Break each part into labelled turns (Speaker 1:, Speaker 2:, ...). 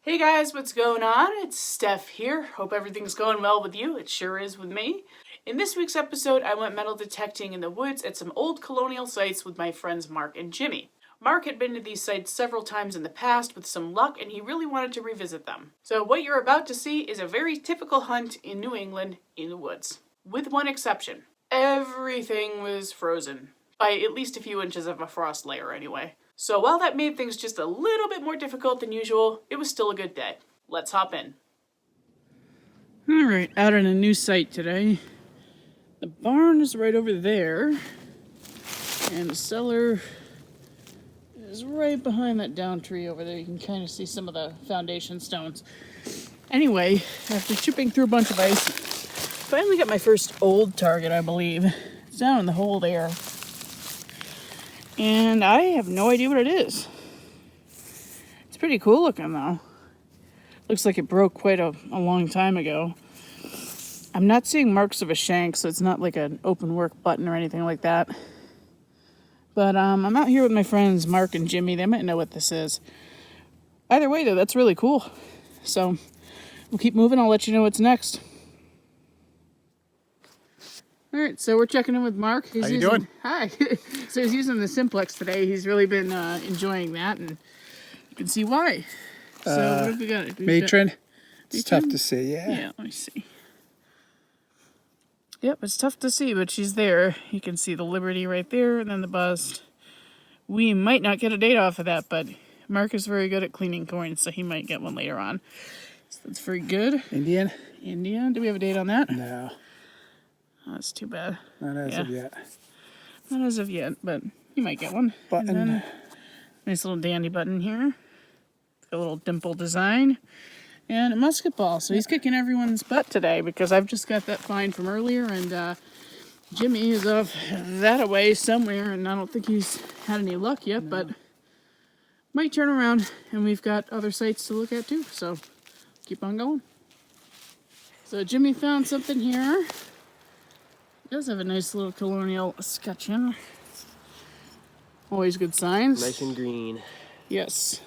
Speaker 1: Hey guys, what's going on? It's Stef here. Hope everything's going well with you. It sure is with me. In this week's episode, I went metal detecting in the woods at some old colonial sites with my friends Mark and Jimmy. Mark had been to these sites several times in the past with some luck, and he really wanted to revisit them. So what you're about to see is a very typical hunt in New England in the woods. With one exception. Everything was frozen. By at least a few inches of a frost layer anyway. So while that made things just a little bit more difficult than usual, it was still a good day. Let's hop in. Alright, out on a new site today. The barn is right over there. And the cellar is right behind that down tree over there. You can kind of see some of the foundation stones. Anyway, after chipping through a bunch of ice, finally got my first old target, I believe. It's down in the hole there. And I have no idea what it is. It's pretty cool looking though. Looks like it broke quite a long time ago. I'm not seeing marks of a shank, so it's not like an open work button or anything like that. But I'm out here with my friends Mark and Jimmy. They might know what this is. Either way though, that's really cool. So we'll keep moving. I'll let you know what's next. All right, so we're checking in with Mark.
Speaker 2: How you doing?
Speaker 1: Hi. So he's using the Simplex today. He's really been enjoying that, and you can see why. So what have we got?
Speaker 2: Matron. It's tough to see, yeah.
Speaker 1: Yeah, let me see. Yep, it's tough to see, but she's there. You can see the Liberty right there, and then the bust. We might not get a date off of that, but Mark is very good at cleaning coins, so he might get one later on. So that's very good.
Speaker 2: Indian?
Speaker 1: Indian. Do we have a date on that?
Speaker 2: No.
Speaker 1: Oh, that's too bad.
Speaker 2: Not as of yet.
Speaker 1: Not as of yet, but you might get one.
Speaker 2: Button.
Speaker 1: And then, nice little dandy button here. A little dimple design. And a musket ball. So he's kicking everyone's butt today because I've just got that find from earlier, and Jimmy is off that away somewhere, and I don't think he's had any luck yet, but might turn around, and we've got other sites to look at too, so keep on going. So Jimmy found something here. Does have a nice little colonial escutcheon. Always good signs.
Speaker 3: Nice and green.
Speaker 1: Yes.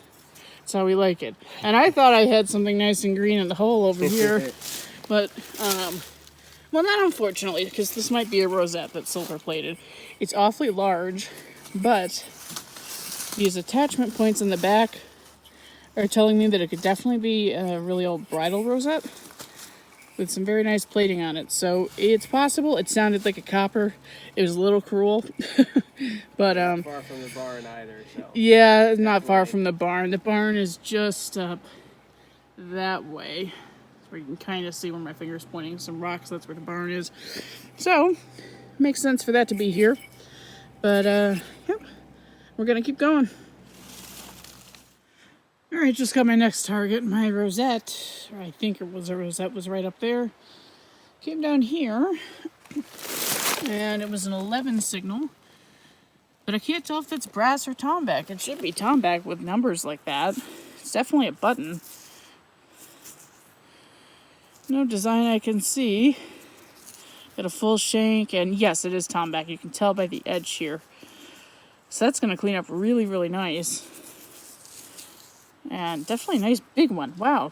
Speaker 1: That's how we like it. And I thought I had something nice and green in the hole over here. But, well, not unfortunately, because this might be a rosette that's silver plated. It's awfully large, but these attachment points in the back are telling me that it could definitely be a really old bridal rosette with some very nice plating on it. So it's possible. It sounded like a copper. It was a little cruel. But
Speaker 3: Not far from the barn either, so.
Speaker 1: yeah, not far from the barn. The barn is just up that way. Where you can kind of see where my finger's pointing. Some rocks, that's where the barn is. So, makes sense for that to be here. But, yep. We're gonna keep going. Alright, just got my next target, my rosette, or I think it was a rosette, was right up there. Came down here, and it was an 11 signal, but I can't tell if it's brass or tomback. It should be tomback with numbers like that. It's definitely a button. No design I can see. Got a full shank, and yes, it is tomback. You can tell by the edge here. So that's going to clean up really, really nice. And definitely a nice big one. Wow.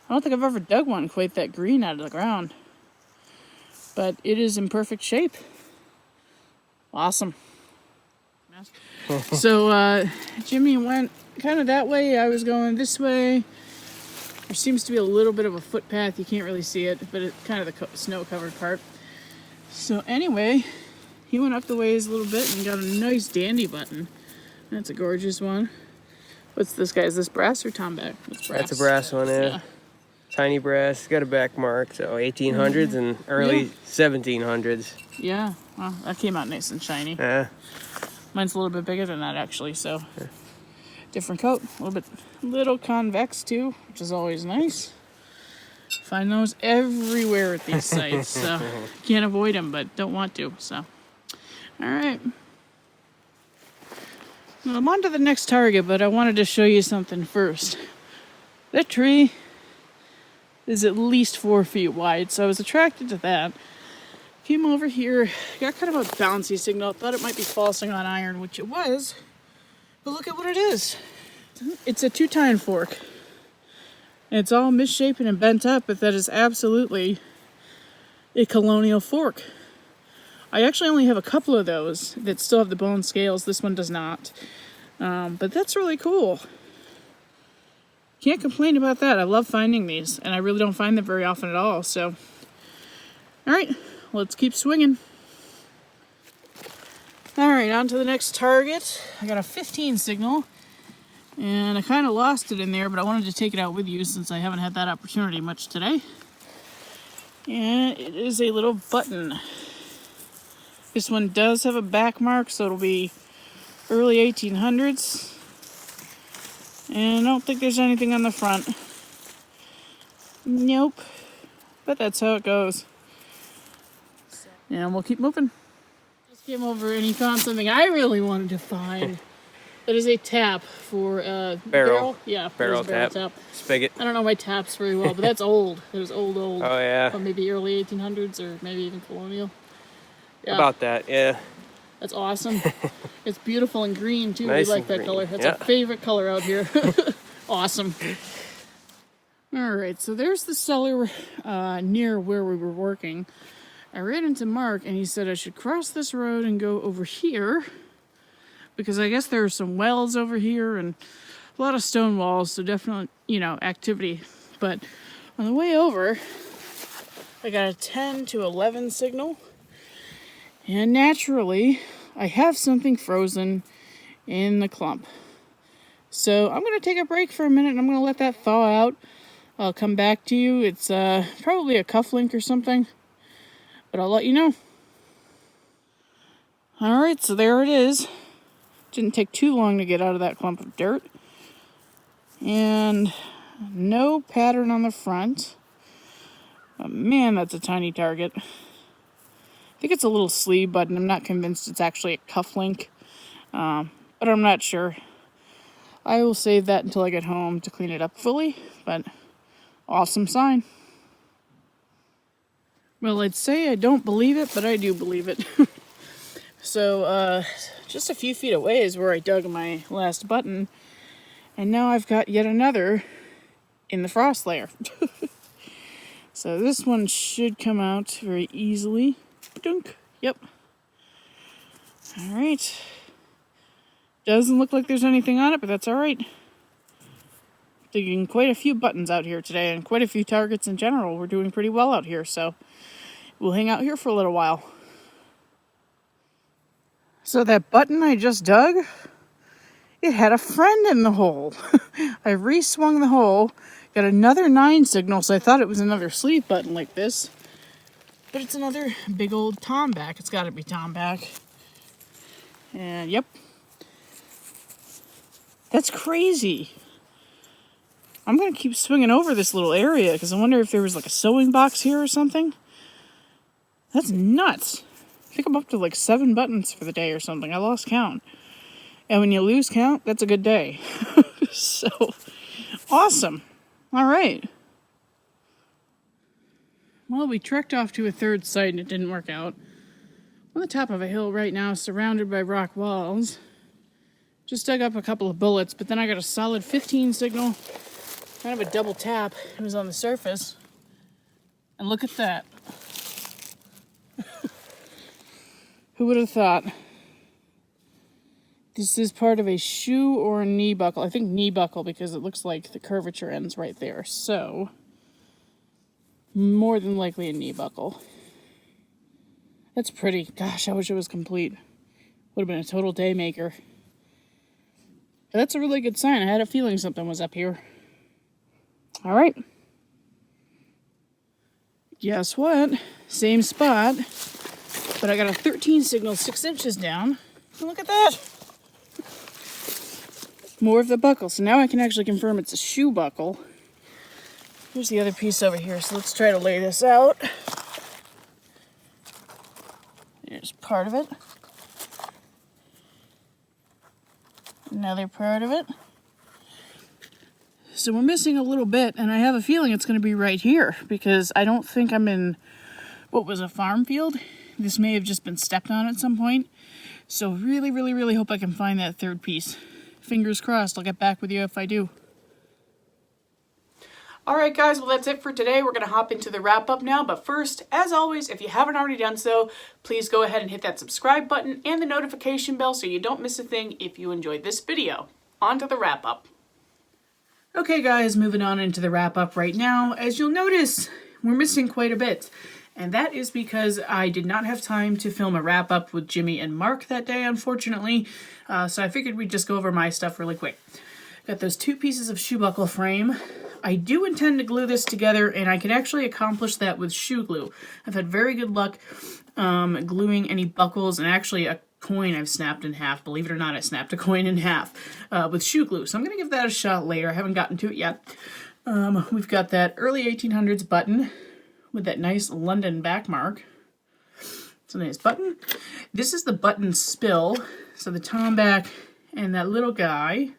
Speaker 1: I don't think I've ever dug one quite that green out of the ground. But it is in perfect shape. Awesome. So Jimmy went kind of that way. I was going this way. There seems to be a little bit of a footpath. You can't really see it, but it's kind of the snow-covered part. So anyway, he went up the ways a little bit and got a nice dandy button. That's a gorgeous one. What's this guy? Is this brass or tomback? It's brass.
Speaker 3: That's a brass one, yeah. Tiny brass. It's got a back mark, so 1800s and early 1700s.
Speaker 1: Yeah, well, that came out nice and shiny.
Speaker 3: Yeah.
Speaker 1: Mine's a little bit bigger than that, actually, so different coat. A little convex, too, which is always nice. Find those everywhere at these sites, so can't avoid them, but don't want to, so. All right. Well, I'm on to the next target, but I wanted to show you something first. That tree is at least 4 feet wide, so I was attracted to that. Came over here, got kind of a bouncy signal, thought it might be falsing on iron, which it was, but look at what it is. It's a 2-tine fork. And it's all misshapen and bent up, but that is absolutely a colonial fork. I actually only have a couple of those that still have the bone scales. This one does not. But that's really cool. Can't complain about that. I love finding these, and I really don't find them very often at all. So, all right, let's keep swinging. All right, on to the next target. I got a 15 signal, and I kind of lost it in there, but I wanted to take it out with you since I haven't had that opportunity much today. And it is a little button. This one does have a back mark, so it'll be early 1800s. And I don't think there's anything on the front. Nope. But that's how it goes. And we'll keep moving. Just came over and he found something I really wanted to find. That is a tap for barrel. Yeah,
Speaker 3: barrel tap. Spigot.
Speaker 1: I don't know my taps very well, but that's old. It was old.
Speaker 3: Oh yeah.
Speaker 1: Or maybe early 1800s or maybe even colonial. Yeah.
Speaker 3: About that, yeah.
Speaker 1: That's awesome. It's beautiful and green too.
Speaker 3: Nice
Speaker 1: we like that
Speaker 3: green.
Speaker 1: color. That's
Speaker 3: Yeah.
Speaker 1: our favorite color out here. Awesome. All right, so there's the cellar near where we were working. I ran into Mark and he said I should cross this road and go over here because I guess there are some wells over here and a lot of stone walls, so definitely, activity. But on the way over, I got a 10 to 11 signal. And naturally, I have something frozen in the clump. So I'm going to take a break for a minute and I'm going to let that thaw out. I'll come back to you. It's probably a cufflink or something, but I'll let you know. All right, so there it is. Didn't take too long to get out of that clump of dirt. And no pattern on the front. But man, that's a tiny target. I think it's a little sleeve button. I'm not convinced it's actually a cufflink, but I'm not sure. I will save that until I get home to clean it up fully, but awesome sign. Well, I'd say I don't believe it, but I do believe it. So, just a few feet away is where I dug my last button, and now I've got yet another in the frost layer. So this one should come out very easily. Dunk. Yep. All right. Doesn't look like there's anything on it, but that's all right. Digging quite a few buttons out here today and quite a few targets in general. We're doing pretty well out here, so we'll hang out here for a little while. So that button I just dug, it had a friend in the hole. I re-swung the hole, got another 9 signal, so I thought it was another sleeve button like this. But it's another big old tomback. It's got to be tomback. And yep. That's crazy. I'm going to keep swinging over this little area because I wonder if there was like a sewing box here or something. That's nuts. I think I'm up to like 7 buttons for the day or something. I lost count. And when you lose count, that's a good day. So, awesome. All right. Well, we trekked off to a third site and it didn't work out. On the top of a hill right now, surrounded by rock walls. Just dug up a couple of bullets, but then I got a solid 15 signal. Kind of a double tap. It was on the surface. And look at that. Who would have thought? This is part of a shoe or a knee buckle. I think knee buckle because it looks like the curvature ends right there. So, more than likely a knee buckle. That's pretty. Gosh, I wish it was complete. Would have been a total day maker. But that's a really good sign. I had a feeling something was up here. All right. Guess what? Same spot. But I got a 13 signal 6 inches down. And look at that. More of the buckle. So now I can actually confirm it's a shoe buckle. Here's the other piece over here. So let's try to lay this out. Here's part of it. Another part of it. So we're missing a little bit, and I have a feeling it's going to be right here because I don't think I'm in what was a farm field. This may have just been stepped on at some point. So really, really, really hope I can find that third piece. Fingers crossed, I'll get back with you if I do. Alright guys, well that's it for today. We're going to hop into the wrap up now, but first, as always, if you haven't already done so, please go ahead and hit that subscribe button and the notification bell so you don't miss a thing if you enjoyed this video. On to the wrap up. Okay guys, moving on into the wrap up right now. As you'll notice, we're missing quite a bit. And that is because I did not have time to film a wrap up with Jimmy and Mark that day, unfortunately. So I figured we'd just go over my stuff really quick. Got those 2 pieces of shoe buckle frame. I do intend to glue this together, and I can actually accomplish that with shoe glue. I've had very good luck gluing any buckles, and actually a coin I've snapped in half. Believe it or not, I snapped a coin in half with shoe glue. So I'm going to give that a shot later. I haven't gotten to it yet. We've got that early 1800s button with that nice London back mark. It's a nice button. This is the button spill. So the tom back and that little guy.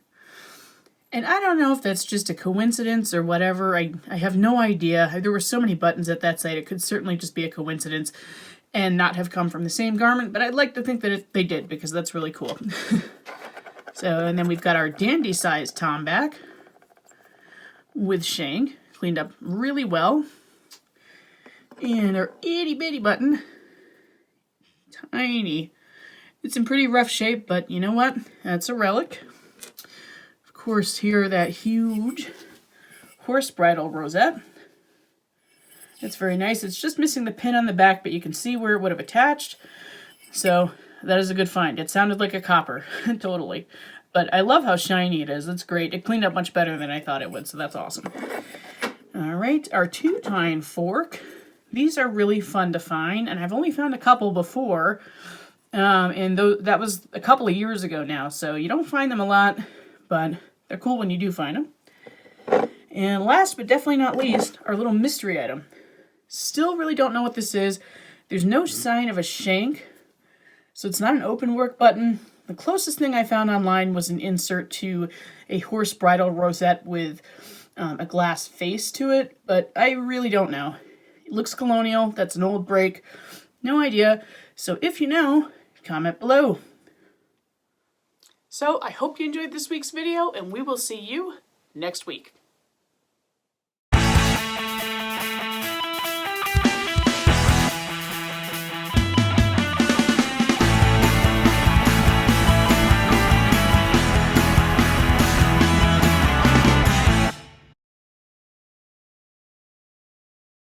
Speaker 1: And I don't know if that's just a coincidence or whatever. I have no idea. There were so many buttons at that site. It could certainly just be a coincidence and not have come from the same garment. But I'd like to think that they did, because that's really cool. So, and then we've got our dandy size tom back with shank. Cleaned up really well. And our itty bitty button. Tiny. It's in pretty rough shape, but you know what? That's a relic. Of course, here that huge horse bridle rosette. It's very nice. It's just missing the pin on the back, but you can see where it would have attached. So that is a good find. It sounded like a copper, totally. But I love how shiny it is. It's great. It cleaned up much better than I thought it would, so that's awesome. All right, our 2-tine fork. These are really fun to find, and I've only found a couple before. And that was a couple of years ago now, so you don't find them a lot, but they're cool when you do find them. And last but definitely not least, our little mystery item. Still really don't know what this is. There's no sign of a shank, so it's not an open work button. The closest thing I found online was an insert to a horse bridle rosette with a glass face to it, but I really don't know. It looks colonial. That's an old break. No idea. So if you know, comment below. So I hope you enjoyed this week's video, and we will see you next week.